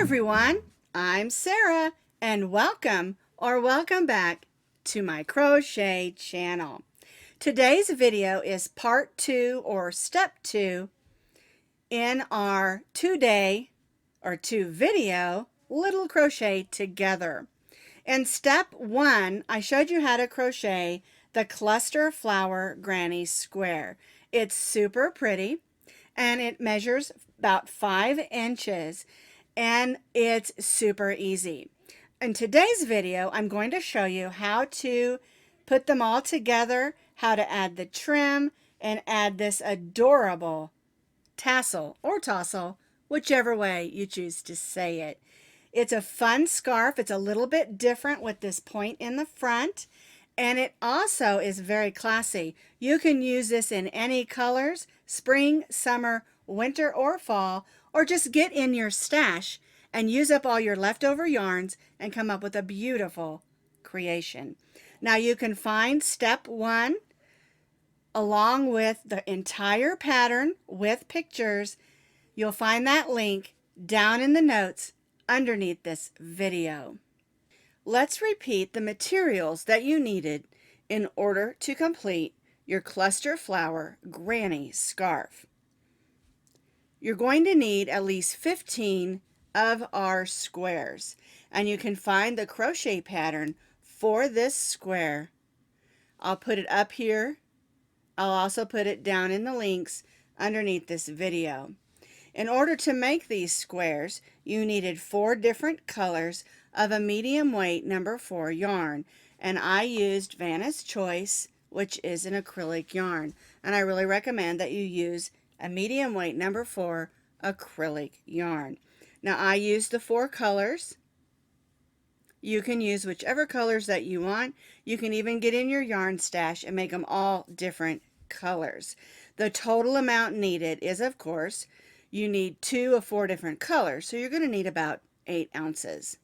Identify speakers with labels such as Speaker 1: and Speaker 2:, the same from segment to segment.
Speaker 1: everyone, I'm Sarah and welcome back to my crochet channel. Today's video is part 2 or step 2 in our 2-day or 2 video little crochet together. In step 1, I showed you how to crochet the cluster flower granny square. It's super pretty and it measures about 5 inches and it's super easy. In today's video, I'm going to show you how to put them all together, how to add the trim, and add this adorable tassel or tassel, whichever way you choose to say it. It's a fun scarf. It's a little bit different with this point in the front, and it also is very classy. You can use this in any colors, spring, summer, winter, or fall, or just get in your stash and use up all your leftover yarns and come up with a beautiful creation. Now you can find step 1 along with the entire pattern with pictures. You'll find that link down in the notes underneath this video. Let's repeat the materials that you needed in order to complete your cluster flower granny scarf. You're going to need at least 15 of our squares, and you can find the crochet pattern for this square. I'll put it up here. I'll also put it down in the links underneath this video. In order to make these squares, you needed 4 different colors of a medium weight number 4 yarn, and I used Vanna's Choice, which is an acrylic yarn, and I really recommend that you use a medium weight number 4 acrylic yarn. Now I used the 4 colors. You can use whichever colors that you want. You can even get in your yarn stash and make them all different colors. The total amount needed is, of course, you need 2 of 4 different colors, so you're going to need about 8 ounces.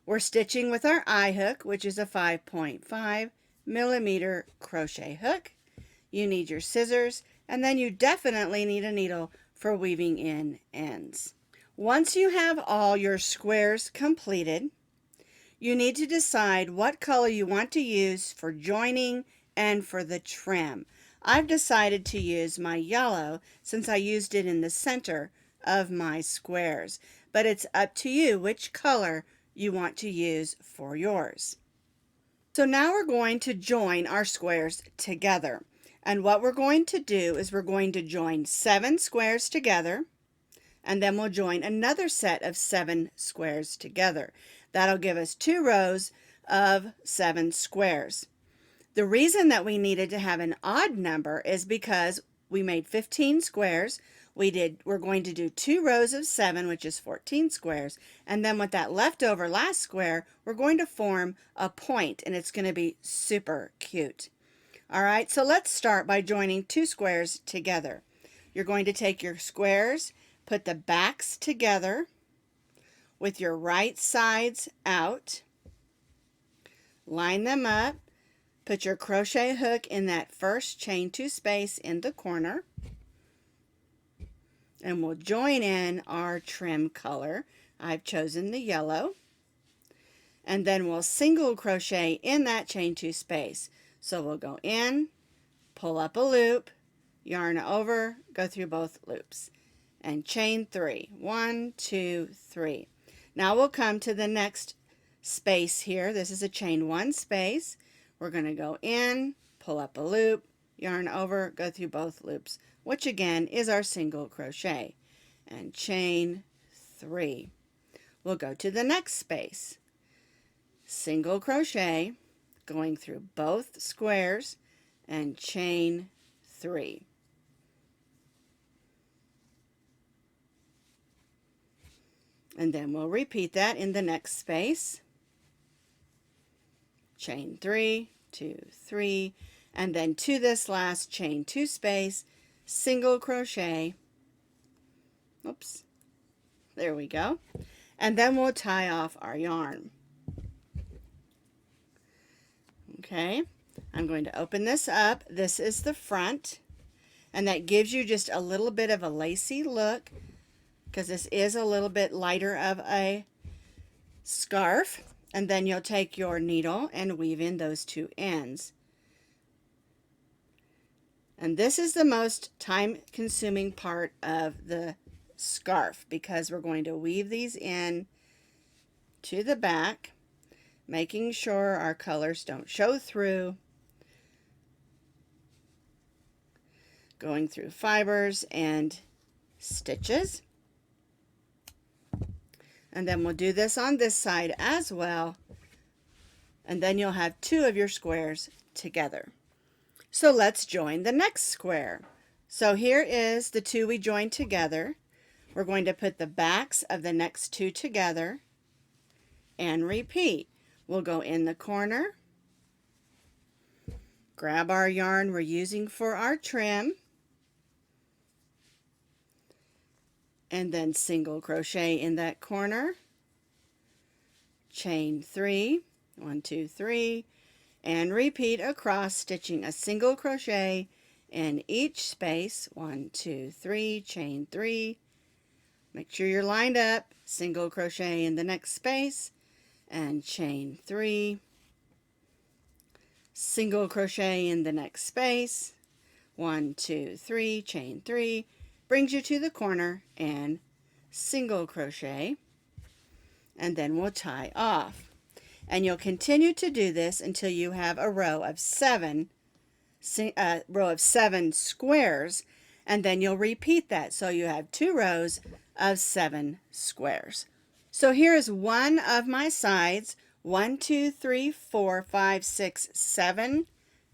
Speaker 1: We're stitching with our eye hook, which is a 5.5 millimeter crochet hook. You need your scissors, and then you definitely need a needle for weaving in ends. Once you have all your squares completed, you need to decide what color you want to use for joining and for the trim. I've decided to use my yellow since I used it in the center of my squares, but it's up to you which color you want to use for yours. So now we're going to join our squares together. And what we're going to do is we're going to join 7 squares together, and then we'll join another set of 7 squares together. That'll give us 2 rows of 7 squares. The reason that we needed to have an odd number is because we made 15 squares. We're going to do 2 rows of 7, which is 14 squares, and then with that leftover last square, we're going to form a point, and it's going to be super cute. All right, so let's start by joining 2 squares together. You're going to take your squares, put the backs together with your right sides out, line them up, put your crochet hook in that first chain 2 space in the corner, and we'll join in our trim color. I've chosen the yellow, and then we'll single crochet in that chain 2 space. So we'll go in, pull up a loop, yarn over, go through both loops, and chain 3. 1, 2, 3. Now we'll come to the next space here. This is a chain 1 space. We're going to go in, pull up a loop, yarn over, go through both loops, which again is our single crochet, and chain 3. We'll go to the next space. Single crochet, going through both squares, and chain 3. And then we'll repeat that in the next space. Chain 3, 2, 3, and then to this last chain 2 space, single crochet. Oops, there we go. And then we'll tie off our yarn. Okay, I'm going to open this up. This is the front, and that gives you just a little bit of a lacy look. because this is a little bit lighter of a scarf. And then you'll take your needle and weave in those two ends. And this is the most time-consuming part of the scarf because we're going to weave these in to the back, making sure our colors don't show through, going through fibers and stitches. And then we'll do this on this side as well, and then you'll have two of your squares together. So let's join the next square. So here is the two we joined together. We're going to put the backs of the next two together and repeat. We'll go in the corner, grab our yarn we're using for our trim, and then single crochet in that corner, chain 3, 1, 2, 3, and repeat across, stitching a single crochet in each space. 1, 2, 3, chain 3. Make sure you're lined up, single crochet in the next space, and chain 3. Single crochet in the next space. 1, 2, 3, chain 3. Brings you to the corner and single crochet. And then we'll tie off. And you'll continue to do this until you have a row of 7 squares, and then you'll repeat that. So you have 2 rows of 7 squares. So here is one of my sides. 1, 2, 3, 4, 5, 6, 7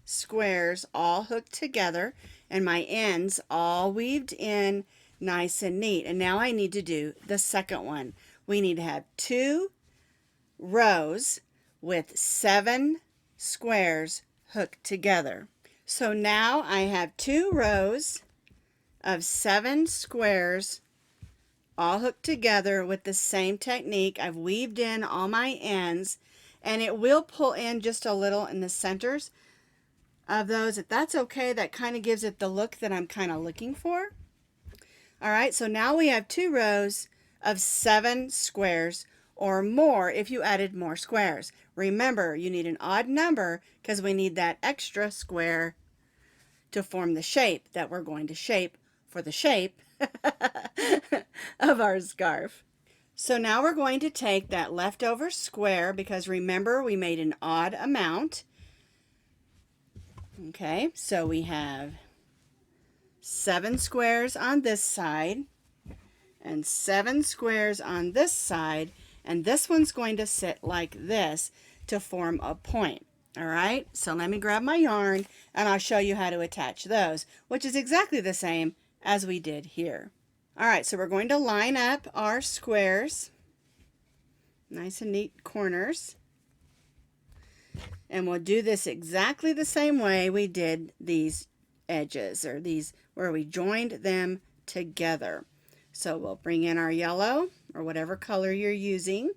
Speaker 1: squares all hooked together, and my ends all weaved in nice and neat. And now I need to do the second one. We need to have 2 rows with 7 squares hooked together. So now I have 2 rows of 7 squares all hooked together with the same technique. I've weaved in all my ends, and it will pull in just a little in the centers of those. If that's okay, that kind of gives it the look that I'm kind of looking for. All right, so now we have 2 rows of 7 squares, or more if you added more squares. Remember, you need an odd number because we need that extra square to form the shape that we're going to shape for the shape of our scarf. So now we're going to take that leftover square, because remember we made an odd amount. Okay, so we have 7 squares on this side and 7 squares on this side, and this one's going to sit like this to form a point. All right, so let me grab my yarn and I'll show you how to attach those, which is exactly the same as we did here. All right, so we're going to line up our squares, nice and neat corners, and we'll do this exactly the same way we did these edges, or these where we joined them together. So we'll bring in our yellow, or whatever color you're using,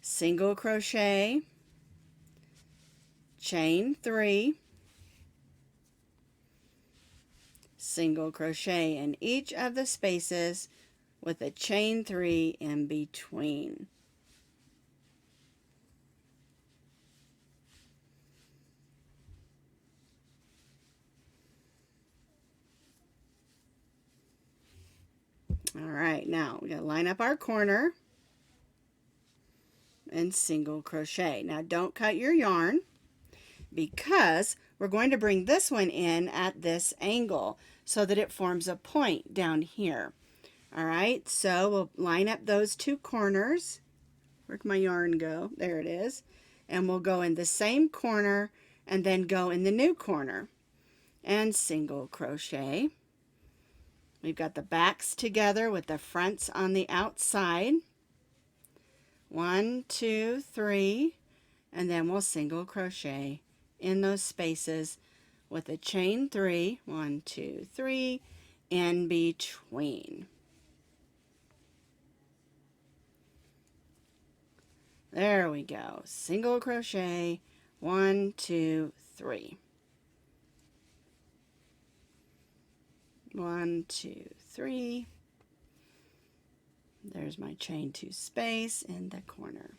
Speaker 1: single crochet, chain 3, single crochet in each of the spaces with a chain 3 in between. All right, now we're going to line up our corner and single crochet. Now don't cut your yarn, because we're going to bring this one in at this angle so that it forms a point down here. All right, so we'll line up those 2 corners. Where'd my yarn go? There it is. And we'll go in the same corner and then go in the new corner and single crochet. We've got the backs together with the fronts on the outside. 1, 2, 3, and then we'll single crochet in those spaces with a chain 3, 1, 2, 3, in between. There we go. Single crochet, 1, 2, 3. 1, 2, 3. There's my chain 2 space in the corner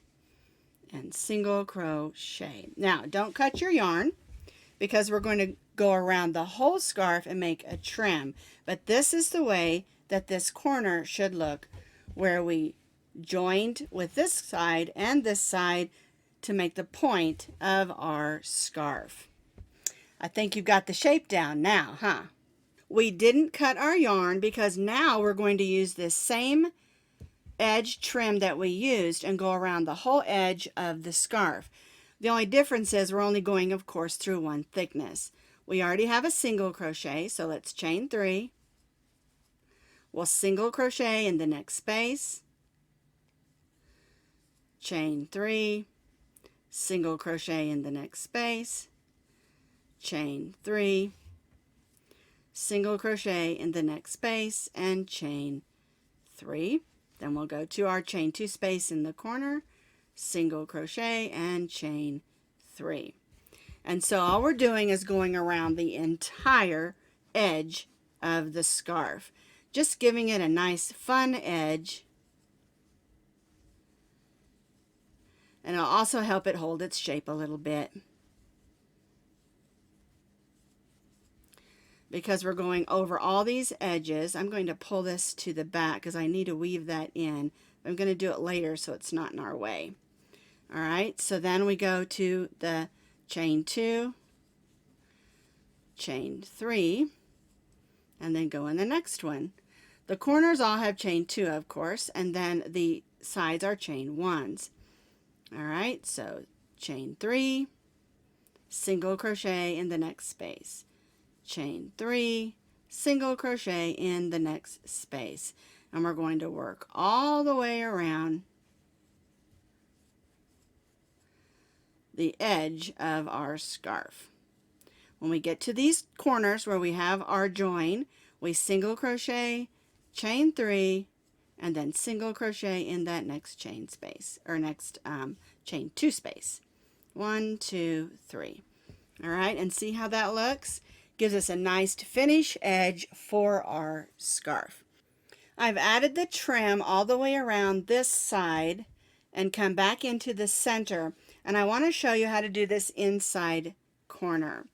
Speaker 1: and single crochet. Now don't cut your yarn because we're going to go around the whole scarf and make a trim, but this is the way that this corner should look, where we joined with this side and this side to make the point of our scarf. I think you got the shape down now, huh? We didn't cut our yarn because now we're going to use this same edge trim that we used and go around the whole edge of the scarf. The only difference is we're only going, of course, through one thickness. We already have a single crochet, so let's chain 3. We'll single crochet in the next space, chain 3, single crochet in the next space, chain 3, single crochet in the next space, and chain 3. Then we'll go to our chain 2 space in the corner, single crochet, and chain 3. And so all we're doing is going around the entire edge of the scarf, just giving it a nice fun edge, and it'll also help it hold its shape a little bit. Because we're going over all these edges, I'm going to pull this to the back because I need to weave that in. I'm going to do it later so it's not in our way. All right, so then we go to the chain 2, chain 3, and then go in the next one. The corners all have chain 2, of course, and then the sides are chain 1s. All right, so chain 3, single crochet in the next space, chain 3, single crochet in the next space, and we're going to work all the way around the edge of our scarf. When we get to these corners where we have our join, we single crochet, chain 3, and then single crochet in that next chain space, or next chain 2 space. 1, 2, 3. All right, and see how that looks? Gives us a nice finish edge for our scarf. I've added the trim all the way around this side and come back into the center, and I want to show you how to do this inside corner.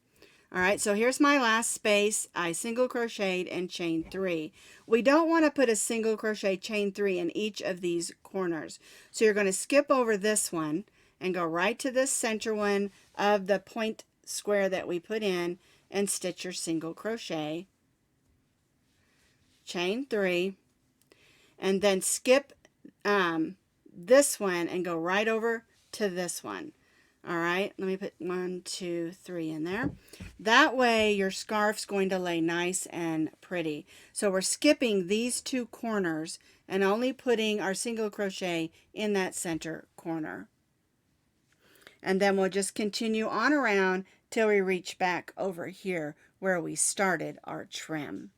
Speaker 1: All right, so here's my last space. I single crocheted and chain 3. We don't want to put a single crochet chain 3 in each of these corners, so you're going to skip over this one and go right to this center one of the point square that we put in and stitch your single crochet, chain 3, and then skip this one and go right over to this one. All right, let me put 1, 2, 3 in there. That way your scarf's going to lay nice and pretty. So we're skipping these 2 corners and only putting our single crochet in that center corner. And then we'll just continue on around till we reach back over here where we started our trim.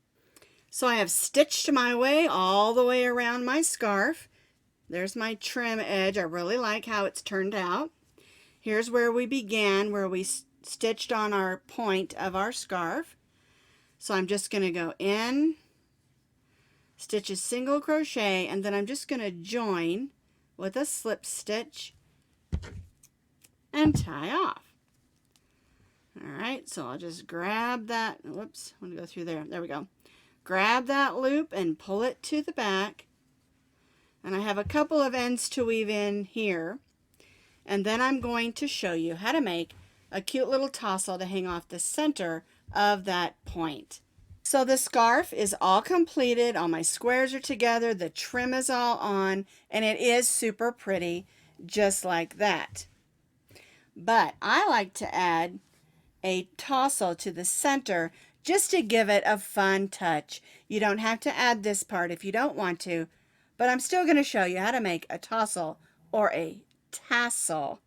Speaker 1: So I have stitched my way all the way around my scarf. There's my trim edge. I really like how it's turned out. Here's where we began, where we stitched on our point of our scarf. So I'm just going to go in, stitch a single crochet, and then I'm just going to join with a slip stitch and tie off. All right, so I'll just grab that. Whoops, I want to go through there. There we go. Grab that loop and pull it to the back. And I have a couple of ends to weave in here. And then I'm going to show you how to make a cute little tassel to hang off the center of that point. So the scarf is all completed. All my squares are together. The trim is all on. And it is super pretty, just like that. But I like to add a tassel to the center just to give it a fun touch. You don't have to add this part if you don't want to, but I'm still going to show you how to make a tassel or a tassel.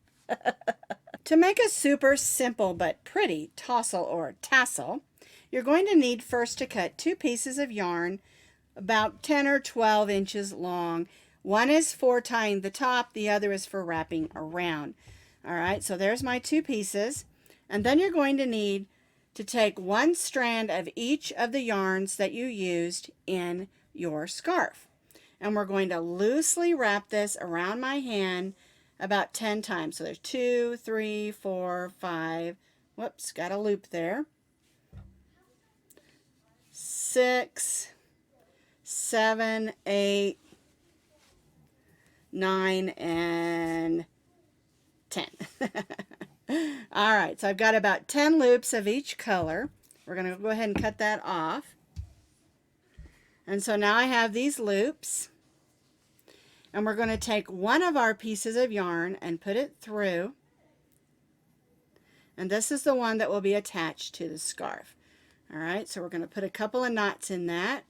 Speaker 1: To make a super simple but pretty tassel or tassel, you're going to need first to cut 2 pieces of yarn about 10 or 12 inches long. One is for tying the top, the other is for wrapping around. All right, so there's my 2 pieces. And then you're going to need to take 1 strand of each of the yarns that you used in your scarf. And we're going to loosely wrap this around my hand about 10 times. So there's 2, 3, 4, 5. Whoops, got a loop there. 6, 7, 8, 9, and 10. All right, so I've got about 10 loops of each color. We're going to go ahead and cut that off. And so now I have these loops. And we're going to take one of our pieces of yarn and put it through. And this is the one that will be attached to the scarf. All right, so we're going to put a couple of knots in that.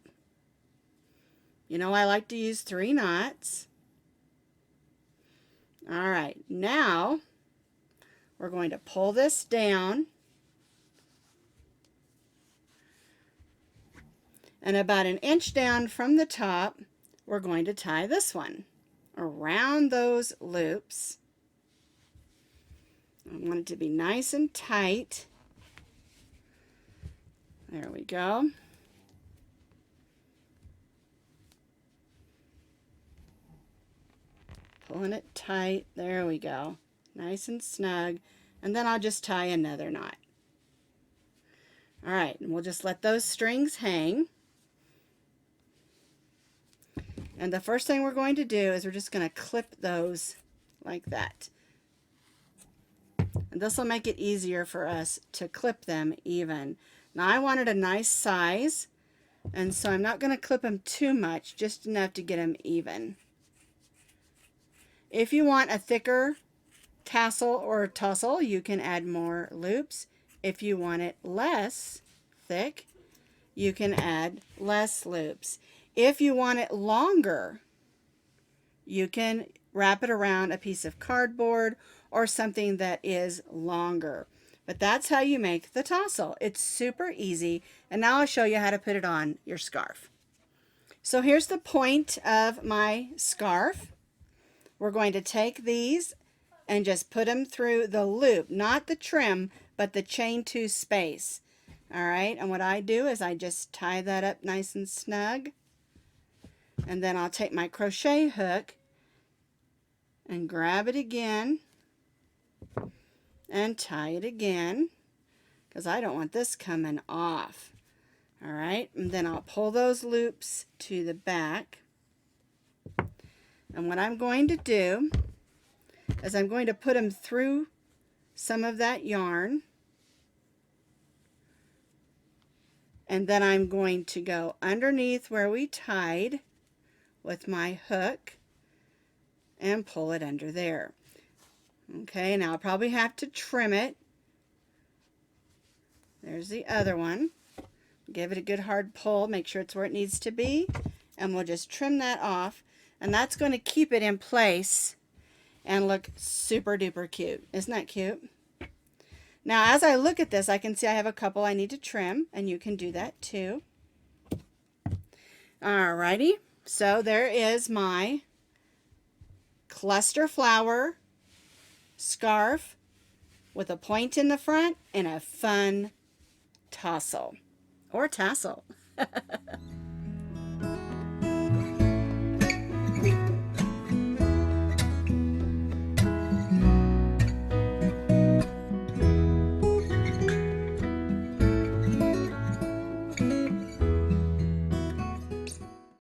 Speaker 1: You know, I like to use 3 knots. All right, now we're going to pull this down. And about 1 inch down from the top, we're going to tie this one around those loops. I want it to be nice and tight. There we go. Pulling it tight. There we go. Nice and snug. And then I'll just tie another knot. All right, and we'll just let those strings hang. And the first thing we're going to do is we're just going to clip those like that. And this will make it easier for us to clip them even. Now I wanted a nice size, and so I'm not going to clip them too much, just enough to get them even. If you want a thicker tassel or tussle, you can add more loops. If you want it less thick, you can add less loops. If you want it longer, you can wrap it around a piece of cardboard or something that is longer. But that's how you make the tassel. It's super easy. And now I'll show you how to put it on your scarf. So here's the point of my scarf. We're going to take these and just put them through the loop, not the trim, but the chain 2 space. All right, and what I do is I just tie that up nice and snug. And then I'll take my crochet hook and grab it again and tie it again, because I don't want this coming off. All right, and then I'll pull those loops to the back. And what I'm going to do is I'm going to put them through some of that yarn. And then I'm going to go underneath where we tied with my hook and pull it under there. Okay, now I'll probably have to trim it. There's the other one. Give it a good hard pull, make sure it's where it needs to be, and we'll just trim that off, and that's going to keep it in place and look super duper cute. Isn't that cute? Now as I look at this, I can see I have a couple I need to trim, and you can do that too. Alrighty, so there is my cluster flower scarf with a point in the front and a fun tassel or tassel.